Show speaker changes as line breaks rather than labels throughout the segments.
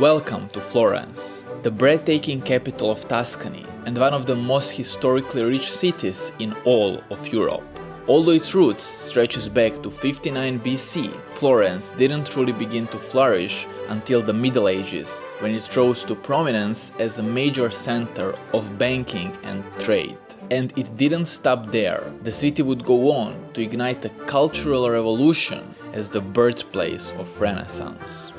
Welcome to Florence, the breathtaking capital of Tuscany and one of the most historically rich cities in all of Europe. Although its roots stretches back to 59 BC, Florence didn't truly begin to flourish until the Middle Ages, when it rose to prominence as a major center of banking and trade. And it didn't stop there. The city would go on to ignite a cultural revolution as the birthplace of Renaissance.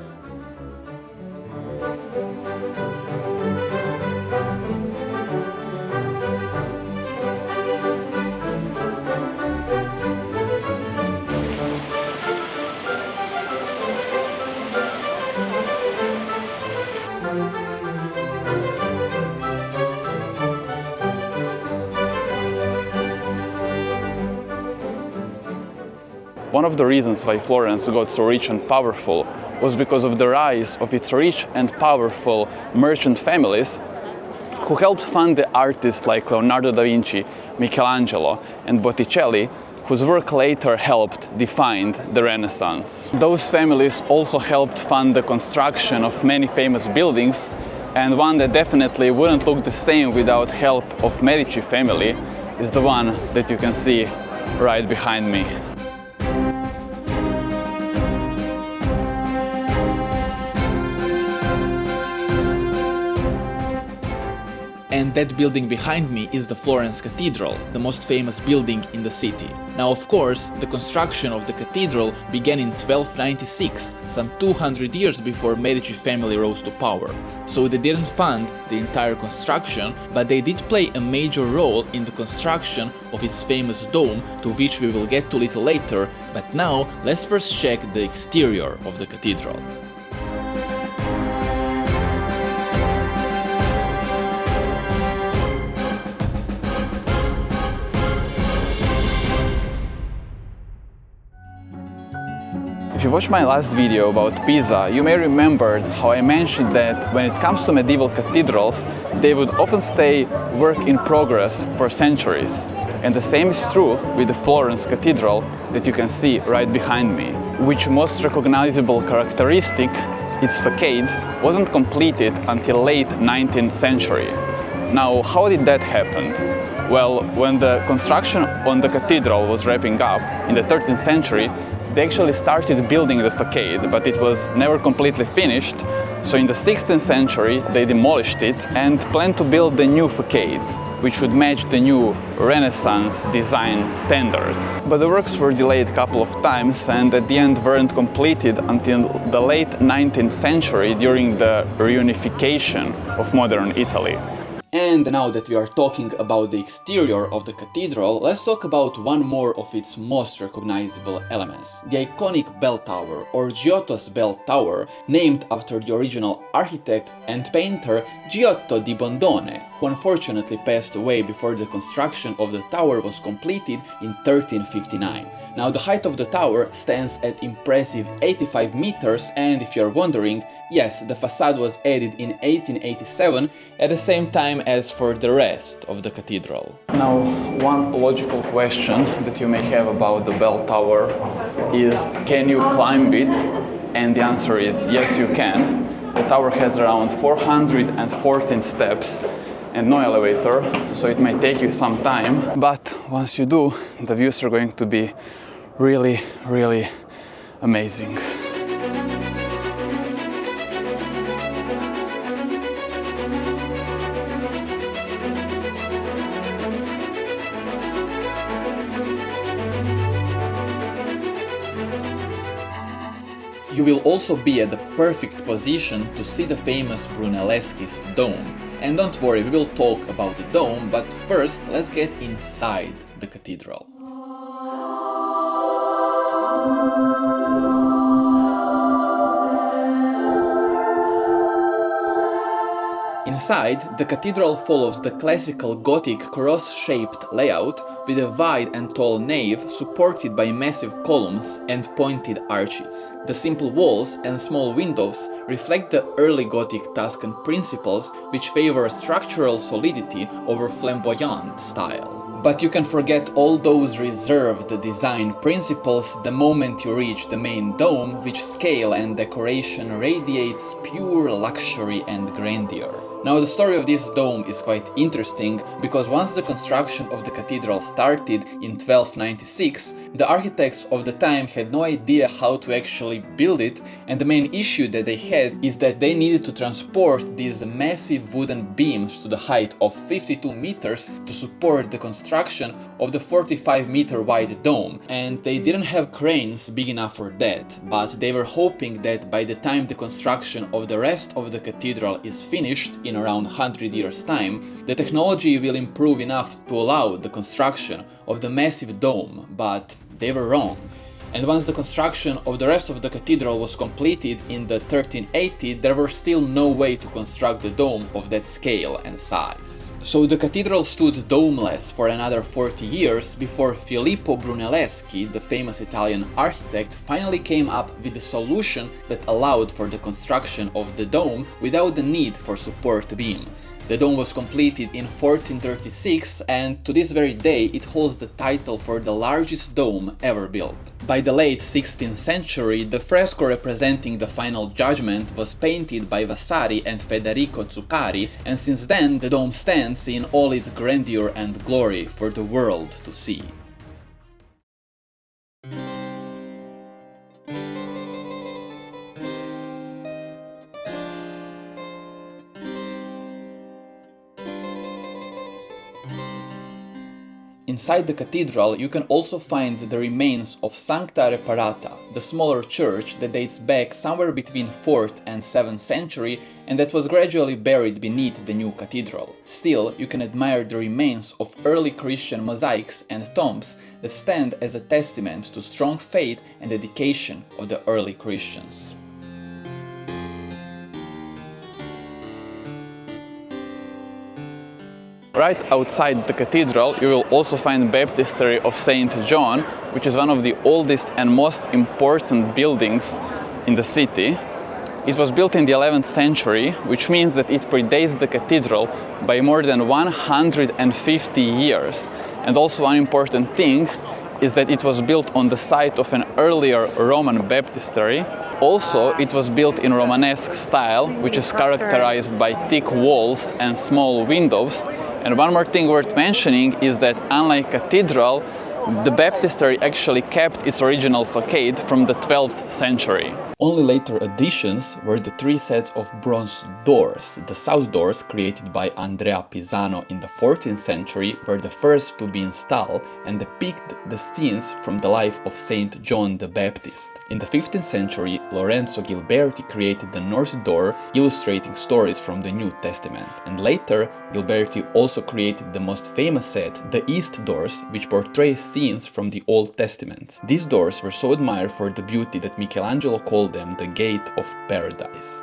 One of the reasons why Florence got so rich and powerful was because of the rise of its rich and powerful merchant families who helped fund the artists like Leonardo da Vinci, Michelangelo and Botticelli, whose work later helped define the Renaissance. Those families also helped fund the construction of many famous buildings, and one that definitely wouldn't look the same without help of Medici family is the one that you can see right behind me.
And that building behind me is the Florence Cathedral, the most famous building in the city. Now, of course, the construction of the cathedral began in 1296, some 200 years before Medici family rose to power. So they didn't fund the entire construction, but they did play a major role in the construction of its famous dome, to which we will get to a little later, but now let's first check the exterior of the cathedral.
If you watched my last video about Pisa, you may remember how I mentioned that when it comes to medieval cathedrals, they would often stay work in progress for centuries. And the same is true with the Florence Cathedral that you can see right behind me, which most recognizable characteristic, its facade, wasn't completed until late 19th century. Now, how did that happen? Well, when the construction on the cathedral was wrapping up in the 13th century, they actually started building the facade, but it was never completely finished. So in the 16th century, they demolished it and planned to build the new facade, which would match the new Renaissance design standards. But the works were delayed a couple of times and at the end weren't completed until the late 19th century during the reunification of modern Italy.
And now that we are talking about the exterior of the cathedral, let's talk about one more of its most recognizable elements, the iconic bell tower, or Giotto's bell tower, named after the original architect and painter Giotto di Bondone, who unfortunately passed away before the construction of the tower was completed in 1359. Now, the height of the tower stands at impressive 85 meters, and if you're wondering, yes, the facade was added in 1887 at the same time as for the rest of the cathedral.
Now, one logical question that you may have about the bell tower is, can you climb it? And the answer is yes, you can. The tower has around 414 steps and no elevator, so it may take you some time, but once you do, the views are going to be really, really amazing.
You will also be at the perfect position to see the famous Brunelleschi's dome. And don't worry, we will talk about the dome, but first let's get inside the cathedral. Inside, the cathedral follows the classical Gothic cross-shaped layout with a wide and tall nave supported by massive columns and pointed arches. The simple walls and small windows reflect the early Gothic Tuscan principles, which favor structural solidity over flamboyant style. But you can forget all those reserved design principles the moment you reach the main dome, which scale and decoration radiates pure luxury and grandeur. Now, the story of this dome is quite interesting because once the construction of the cathedral started in 1296, the architects of the time had no idea how to actually build it, and the main issue that they had is that they needed to transport these massive wooden beams to the height of 52 meters to support the construction of the 45-meter wide dome, and they didn't have cranes big enough for that, but they were hoping that by the time the construction of the rest of the cathedral is finished in around 100 years' time, the technology will improve enough to allow the construction of the massive dome, but they were wrong. And once the construction of the rest of the cathedral was completed in the 1380, there were still no way to construct the dome of that scale and size. So the cathedral stood domeless for another 40 years before Filippo Brunelleschi, the famous Italian architect, finally came up with a solution that allowed for the construction of the dome without the need for support beams. The dome was completed in 1436, and to this very day it holds the title for the largest dome ever built. By the late 16th century, the fresco representing the final judgment was painted by Vasari and Federico Zuccari, and since then the dome stands in all its grandeur and glory for the world to see. Inside the cathedral you can also find the remains of Sancta Reparata, the smaller church that dates back somewhere between 4th and 7th century and that was gradually buried beneath the new cathedral. Still, you can admire the remains of early Christian mosaics and tombs that stand as a testament to strong faith and dedication of the early Christians.
Right outside the cathedral you will also find baptistry of Saint John, which is one of the oldest and most important buildings in the city. It was built in the 11th century, which means that it predates the cathedral by more than 150 years. And also one important thing is that it was built on the site of an earlier Roman baptistry. Also, it was built in Romanesque style, which is characterized by thick walls and small windows. And one more thing worth mentioning is that unlike cathedral, the baptistry actually kept its original facade from the 12th century.
Only later additions were the 3 sets of bronze doors. The south doors, created by Andrea Pisano in the 14th century, were the first to be installed and depict the scenes from the life of Saint John the Baptist. In the 15th century, Lorenzo Ghiberti created the north door, illustrating stories from the New Testament. And later, Ghiberti also created the most famous set, the east doors, which portray scenes from the Old Testament. These doors were so admired for the beauty that Michelangelo called them the Gate of Paradise.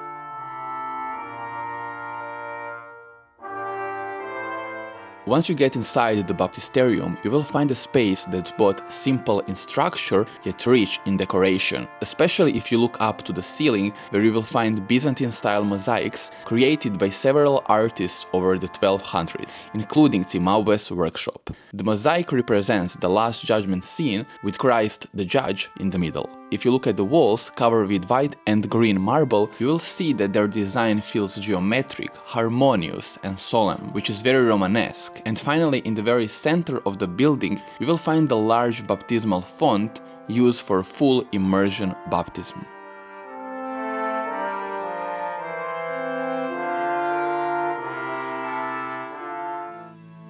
Once you get inside the baptisterium, you will find a space that's both simple in structure yet rich in decoration, especially if you look up to the ceiling, where you will find Byzantine-style mosaics created by several artists over the 1200s, including Cimabue's workshop. The mosaic represents the Last Judgment scene with Christ the Judge in the middle. If you look at the walls covered with white and green marble, you will see that their design feels geometric, harmonious and solemn, which is very Romanesque. And finally, in the very center of the building, you will find the large baptismal font used for full immersion baptism.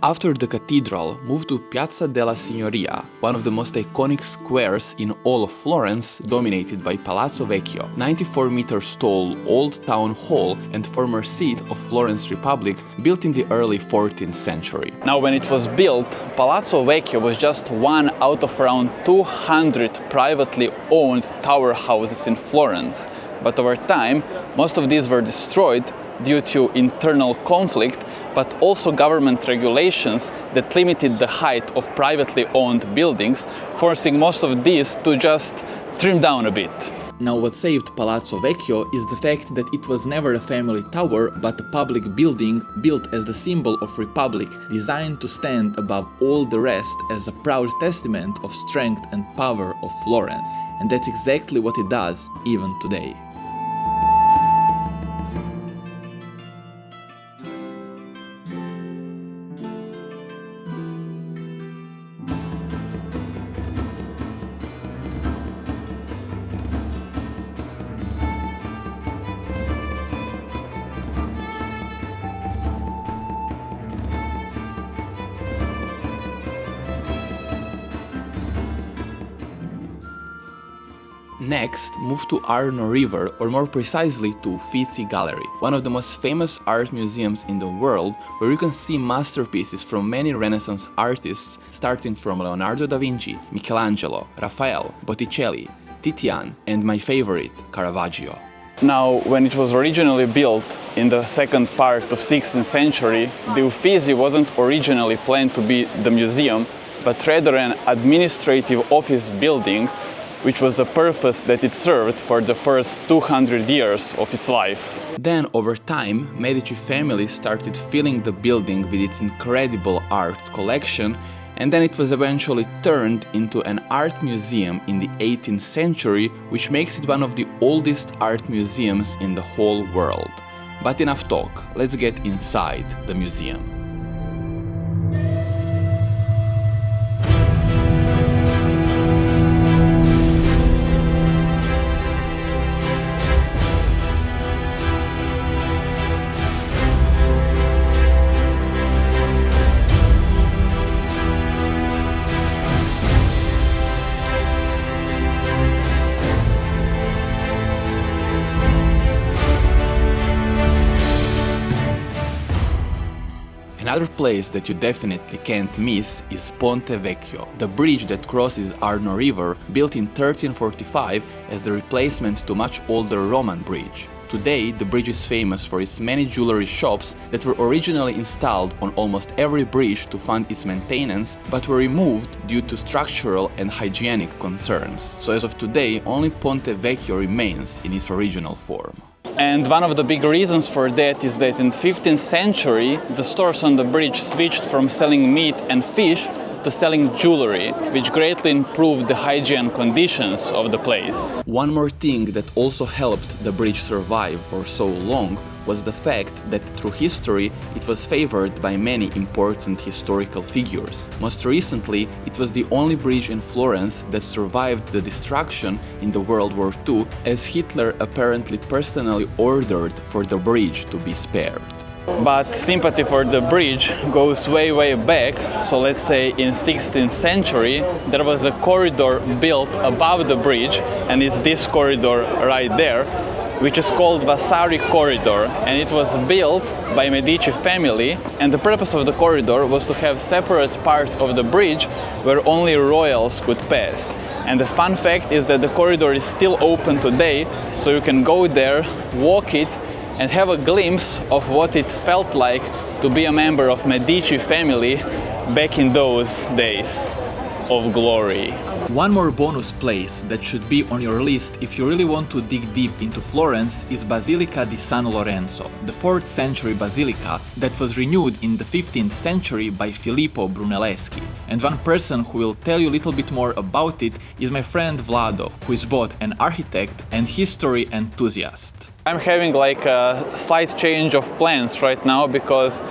After the cathedral, move to Piazza della Signoria, one of the most iconic squares in all of Florence, dominated by Palazzo Vecchio, 94 meters tall old town hall and former seat of Florence Republic, built in the early 14th century.
Now, when it was built, Palazzo Vecchio was just one out of around 200 privately owned tower houses in Florence. But over time, most of these were destroyed due to internal conflict, but also government regulations that limited the height of privately owned buildings, forcing most of these to just trim down a bit.
Now, what saved Palazzo Vecchio is the fact that it was never a family tower but a public building built as the symbol of republic, designed to stand above all the rest as a proud testament of strength and power of Florence. And that's exactly what it does even today. Next, move to Arno River, or more precisely to Uffizi Gallery, one of the most famous art museums in the world, where you can see masterpieces from many Renaissance artists, starting from Leonardo da Vinci, Michelangelo, Raphael, Botticelli, Titian, and my favorite, Caravaggio.
Now, when it was originally built in the second part of 16th century, the Uffizi wasn't originally planned to be the museum, but rather an administrative office building, which was the purpose that it served for the first 200 years of its life.
Then, over time, Medici family started filling the building with its incredible art collection, and then it was eventually turned into an art museum in the 18th century, which makes it one of the oldest art museums in the whole world. But enough talk, let's get inside the museum. Another place that you definitely can't miss is Ponte Vecchio, the bridge that crosses Arno River, built in 1345 as the replacement to much older Roman bridge. Today, the bridge is famous for its many jewelry shops that were originally installed on almost every bridge to fund its maintenance, but were removed due to structural and hygienic concerns. So as of today, only Ponte Vecchio remains in its original form.
And one of the big reasons for that is that in the 15th century, the stores on the bridge switched from selling meat and fish to selling jewelry, which greatly improved the hygiene conditions of the place.
One more thing that also helped the bridge survive for so long was the fact that through history it was favored by many important historical figures. Most recently, it was the only bridge in Florence that survived the destruction in the World War II, as Hitler apparently personally ordered for the bridge to be spared.
But sympathy for the bridge goes way back, so let's say in 16th century there was a corridor built above the bridge, and it's this corridor right there, which is called Vasari Corridor, and it was built by Medici family, and the purpose of the corridor was to have separate part of the bridge where only royals could pass. And the fun fact is that the corridor is still open today, so you can go there, walk it, and have a glimpse of what it felt like to be a member of Medici family back in those days of glory.
One more bonus place that should be on your list if you really want to dig deep into Florence is Basilica di San Lorenzo, the 4th century basilica that was renewed in the 15th century by Filippo Brunelleschi. And one person who will tell you a little bit more about it is my friend Vlado, who is both an architect and history enthusiast.
I'm having like a slight change of plans right now because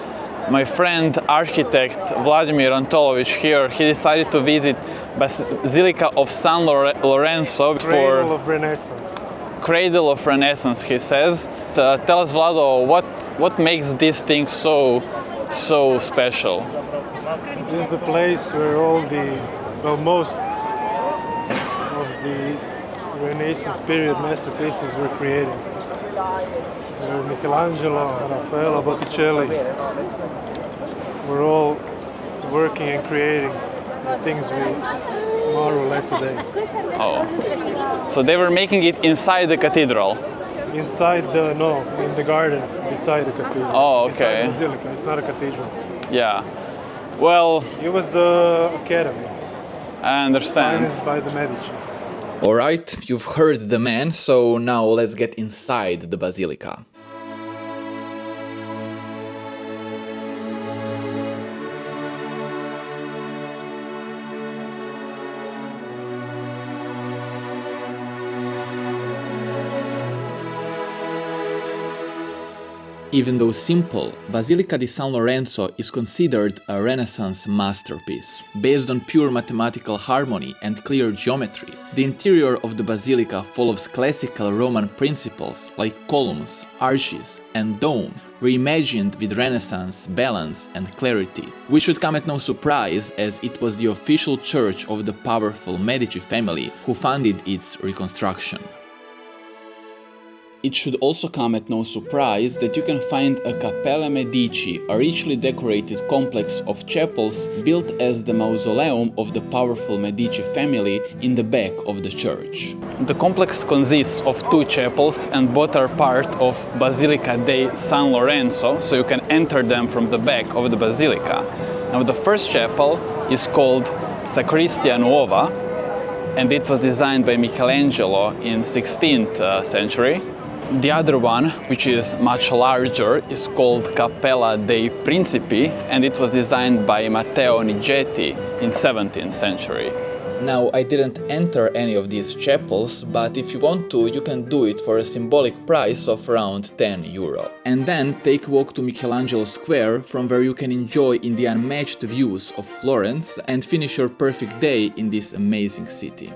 my friend architect Vladimir Antolovic here, he decided to visit Basilica of San Lorenzo for
Cradle of Renaissance.
Cradle of Renaissance, he says. Tell us, Vlado, what makes this thing so special?
This is the place where most of the Renaissance period masterpieces were created. Michelangelo, Raphael, Botticelli were all working and creating the things we marvel at today.
Oh, so they were making it inside the cathedral?
In the garden beside the cathedral.
Oh,
Beside
okay.
the basilica, it's not a cathedral.
Yeah. Well,
It was the academy,
I understand.
financed by the Medici.
Alright, you've heard the man, so now let's get inside the basilica. Even though simple, Basilica di San Lorenzo is considered a Renaissance masterpiece. Based on pure mathematical harmony and clear geometry, the interior of the basilica follows classical Roman principles like columns, arches, and dome, reimagined with Renaissance balance and clarity, which should come at no surprise as it was the official church of the powerful Medici family who funded its reconstruction. It should also come at no surprise that you can find a Cappella Medici, a richly decorated complex of chapels built as the mausoleum of the powerful Medici family in the back of the church.
The complex consists of two chapels and both are part of Basilica dei San Lorenzo, so you can enter them from the back of the basilica. Now the first chapel is called Sacristia Nuova and it was designed by Michelangelo in 16th century. The other one, which is much larger, is called Cappella dei Principi and it was designed by Matteo Nigetti in 17th century.
Now, I didn't enter any of these chapels, but if you want to, you can do it for a symbolic price of around €10. And then take a walk to Michelangelo Square, from where you can enjoy in the unmatched views of Florence and finish your perfect day in this amazing city.